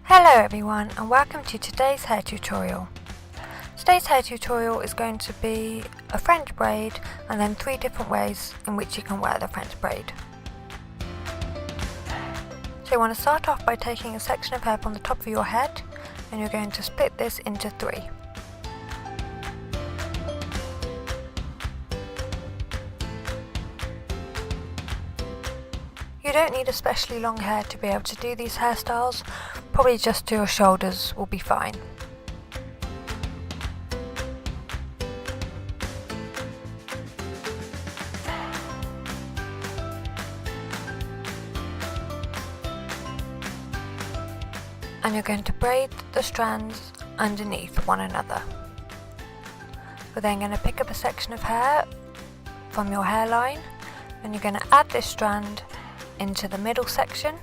Hello everyone and welcome to today's hair tutorial. Today's hair tutorial is going to be a French braid and then 3 different ways in which you can wear the French braid. So you want to start off by taking a section of hair from the top of your head and you're going to split this into 3. You don't need especially long hair to be able to do these hairstyles, probably just to your shoulders will be fine. And you're going to braid the strands underneath one another. We're then going to pick up a section of hair from your hairline and you're going to add this strand into the middle section.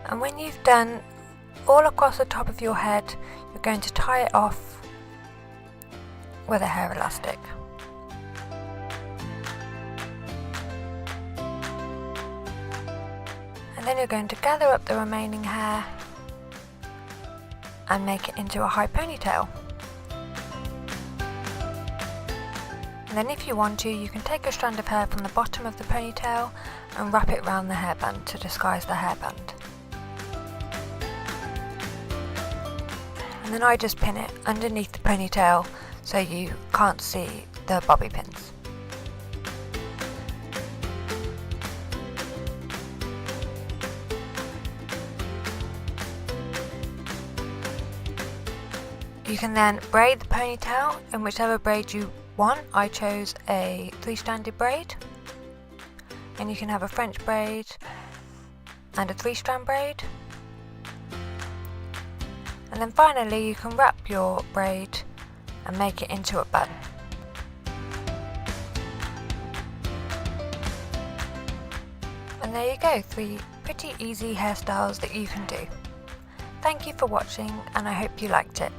And when you've done all across the top of your head, you're going to tie it off with a hair elastic. And then you're going to gather up the remaining hair and make it into a high ponytail. And then if you want to, you can take a strand of hair from the bottom of the ponytail and wrap it around the hairband to disguise the hairband. And then I just pin it underneath the ponytail so you can't see the bobby pins. You can then braid the ponytail in whichever braid you want. I chose a 3-stranded braid, and you can have a French braid and a 3-strand braid. And then finally you can wrap your braid and make it into a bun. And there you go, 3 pretty easy hairstyles that you can do. Thank you for watching and I hope you liked it.